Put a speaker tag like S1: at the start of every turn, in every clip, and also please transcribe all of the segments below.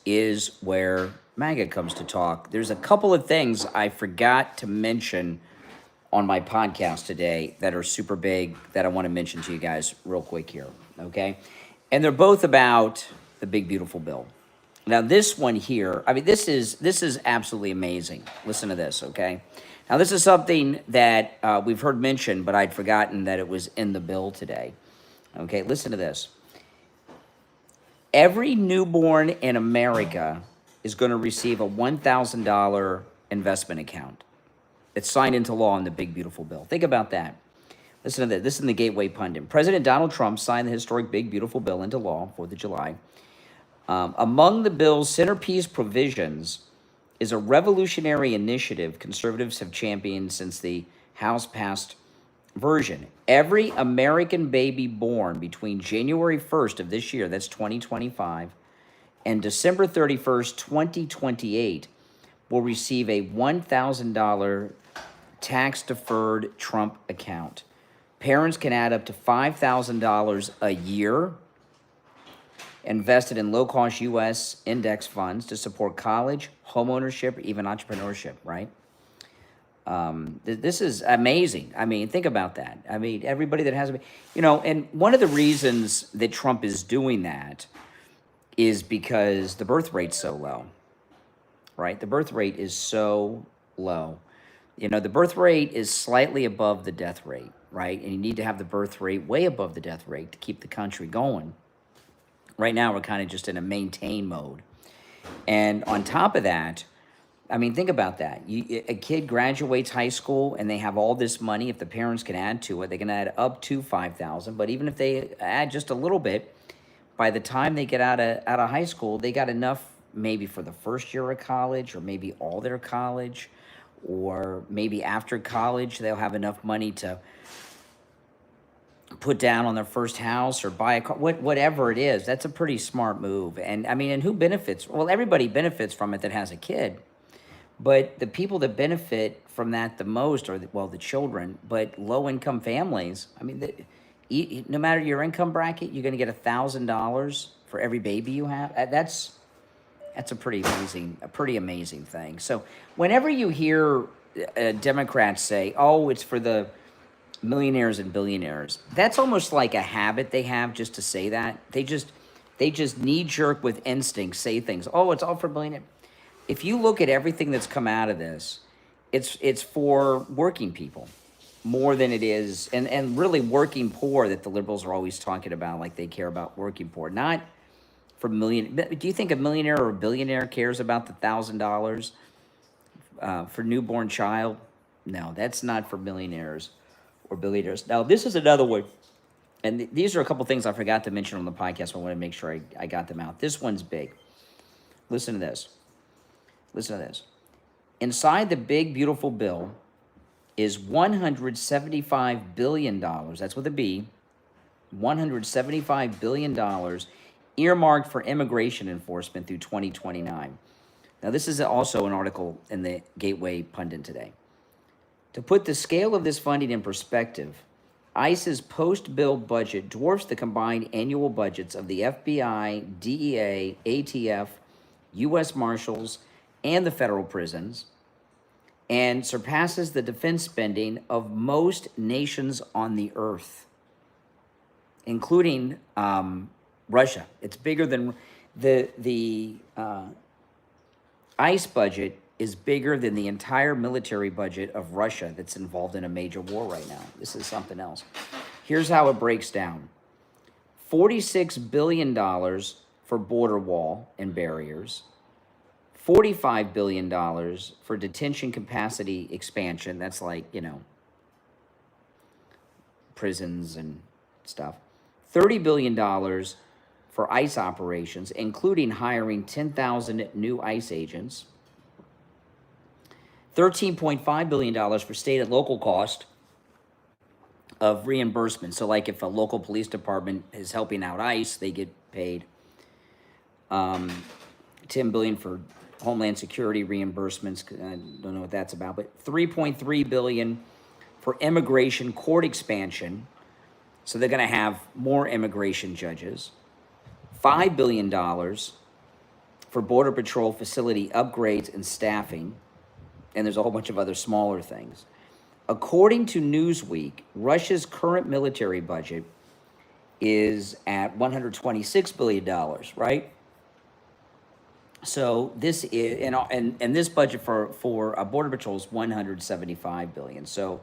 S1: is where MAGA comes to talk. There's a couple of things I forgot to mention on my podcast today that are super big that I want to mention to you guys real quick here, okay? And they're both about the big, beautiful bill. Now, this one here, I mean, this is absolutely amazing. Listen to this, okay? Now, this is something that we've heard mentioned, but I'd forgotten that it was in the bill today. Okay, listen to this. Every newborn in America is going to receive a $1,000 investment account. It's signed into law in the big, beautiful bill. Think about that. Listen to this. This is in the Gateway Pundit. President Donald Trump signed the historic big, beautiful bill into law, 4th of July. Among the bill's centerpiece provisions is a revolutionary initiative conservatives have championed since the House passed version. Every American baby born between January 1st of this year, that's 2025, and December 31st, 2028, will receive a $1,000 tax-deferred Trump account. Parents can add up to $5,000 a year invested in low-cost U.S. index funds to support college, homeownership, even entrepreneurship, right? This is amazing. I mean, think about that. I mean, everybody that has, you know, and one of the reasons that Trump is doing that is because the birth rate's so low, right? The birth rate is so low. You know, the birth rate is slightly above the death rate, right? And you need to have the birth rate way above the death rate to keep the country going. Right now, we're kind of just in a maintain mode. And on top of that, I mean, think about that. A kid graduates high school and they have all this money. If the parents can add to it, they can add up to $5,000. But even if they add just a little bit, by the time they get out of high school, they got enough maybe for the first year of college, or maybe all their college, or maybe after college, they'll have enough money to put down on their first house or buy a car, whatever it is. That's a pretty smart move. And I mean, and who benefits? Well, everybody benefits from it that has a kid. But the people that benefit from that the most are, the children, but low-income families. I mean, no matter your income bracket, you're going to get $1,000 for every baby you have. That's a pretty amazing thing. So whenever you hear Democrats say, "Oh, it's for the millionaires and billionaires," that's almost like a habit they have just to say that. They just knee-jerk with instinct say things. Oh, it's all for billionaires. If you look at everything that's come out of this, it's for working people more than it is, and really working poor that the liberals are always talking about, like they care about working poor, not for million. Do you think a millionaire or a billionaire cares about the $1,000 for newborn child? No, that's not for millionaires or billionaires. Now, this is another one, and these are a couple things I forgot to mention on the podcast, so I want to make sure I got them out. This one's big. Listen to this. Listen to this. Inside the big, beautiful bill is $175 billion, that's with a B, $175 billion earmarked for immigration enforcement through 2029. Now, this is also an article in the Gateway Pundit today. To put the scale of this funding in perspective, ICE's post-bill budget dwarfs the combined annual budgets of the FBI, DEA, ATF, U.S. Marshals, and the federal prisons, and surpasses the defense spending of most nations on the earth, including Russia. It's bigger than the ICE budget is bigger than the entire military budget of Russia that's involved in a major war right now. This is something else. Here's how it breaks down. $46 billion for border wall and barriers, $45 billion for detention capacity expansion. That's like, prisons and stuff. $30 billion for ICE operations, including hiring 10,000 new ICE agents. $13.5 billion for state and local cost of reimbursement. So like if a local police department is helping out ICE, they get paid. $10 billion for Homeland Security reimbursements. I don't know what that's about, but $3.3 billion for immigration court expansion. So they're going to have more immigration judges. $5 billion for Border Patrol facility upgrades and staffing, and there's a whole bunch of other smaller things. According to Newsweek, Russia's current military budget is at $126 billion, right? So this is, and this budget for Border Patrol is $175 billion. So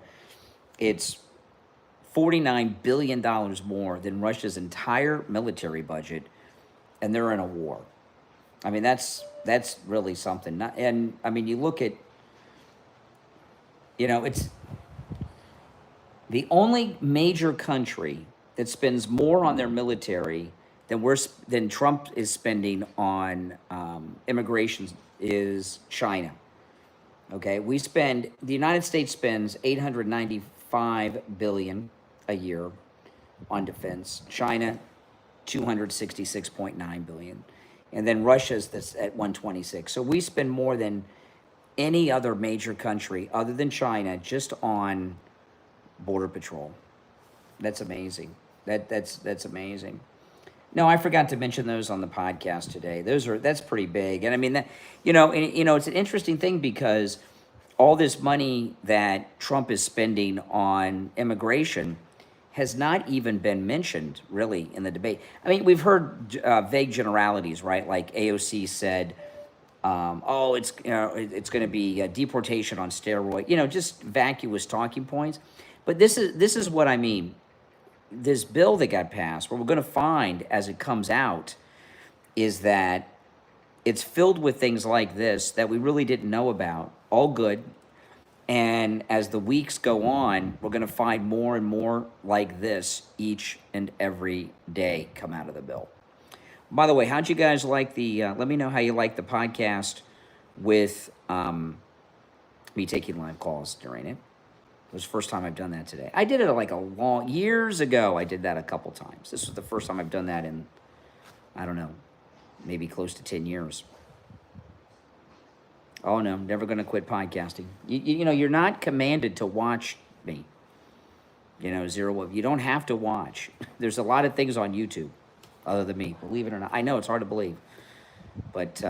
S1: it's $49 billion more than Russia's entire military budget, and they're in a war. I mean, that's really something. And I mean, you look at, it's the only major country that spends more on their military than Trump is spending on immigration is China. Okay, the United States spends $895 billion a year on defense. China, $266.9 billion, and then Russia's this at 126. So we spend more than any other major country other than China just on Border Patrol. That's amazing. That's amazing. No, I forgot to mention those on the podcast today. That's pretty big. And I mean that, it's an interesting thing because all this money that Trump is spending on immigration has not even been mentioned really in the debate. I mean, we've heard vague generalities, right? Like AOC said, it's going to be deportation on steroid. Just vacuous talking points. But this is what I mean. This bill that got passed, what we're going to find as it comes out is that it's filled with things like this that we really didn't know about, all good. And as the weeks go on, we're going to find more and more like this each and every day come out of the bill. By the way, how'd you guys like let me know how you like the podcast with me taking live calls during it. It was the first time I've done that today. I did it years ago. I did that a couple times. This was the first time I've done that in, I don't know, maybe close to 10 years. Oh no, never going to quit podcasting. You're not commanded to watch me. Zero. You don't have to watch. There's a lot of things on YouTube other than me, believe it or not. I know it's hard to believe, but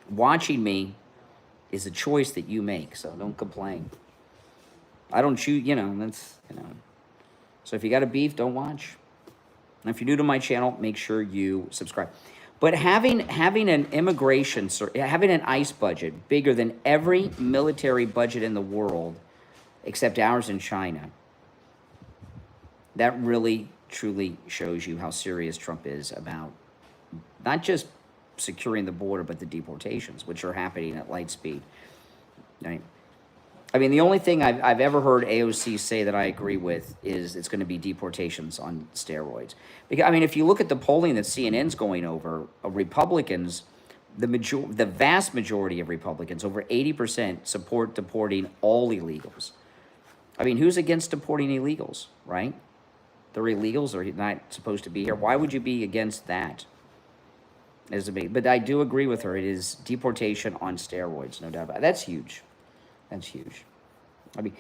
S1: watching me is a choice that you make, so don't complain. I don't choose, So if you got a beef, don't watch. And if you're new to my channel, make sure you subscribe. But having an having an ICE budget bigger than every military budget in the world, except ours in China, that really, truly shows you how serious Trump is about not just securing the border, but the deportations, which are happening at light speed. Right? I mean, the only thing I've ever heard AOC say that I agree with is it's going to be deportations on steroids. Because, I mean, if you look at the polling that CNN's going over, Republicans, the vast majority of Republicans, over 80%, support deporting all illegals. I mean, who's against deporting illegals, right? They're illegals, they're not supposed to be here. Why would you be against that? But I do agree with her. It is deportation on steroids, no doubt about it. That's huge. That's huge. I mean,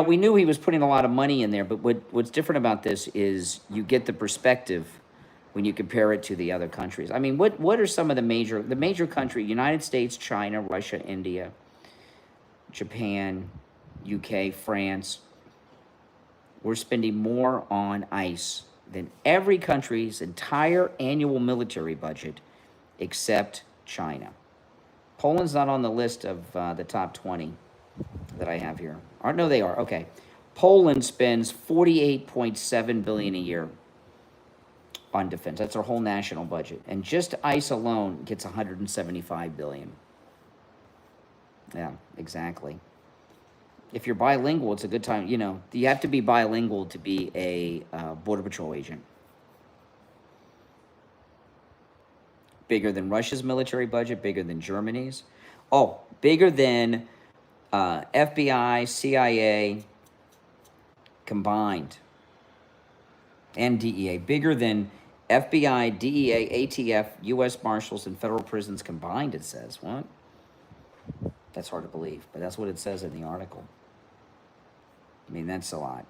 S1: we knew he was putting a lot of money in there, but what's different about this is you get the perspective when you compare it to the other countries. I mean, what are some of the major countries? United States, China, Russia, India, Japan, UK, France. We're spending more on ICE than every country's entire annual military budget except China. Poland's not on the list of the top 20 that I have here. No, they are. Okay. Poland spends $48.7 billion a year on defense. That's our whole national budget. And just ICE alone gets $175 billion. Yeah, exactly. If you're bilingual, it's a good time. You have to be bilingual to be a Border Patrol agent. Bigger than Russia's military budget, bigger than Germany's. Oh, bigger than FBI, CIA combined, and DEA. Bigger than FBI, DEA, ATF, U.S. Marshals, and federal prisons combined, it says. What? That's hard to believe, but that's what it says in the article. I mean, that's a lot.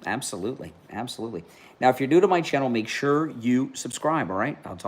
S1: Absolutely. Absolutely. Now, if you're new to my channel, make sure you subscribe, all right? I'll talk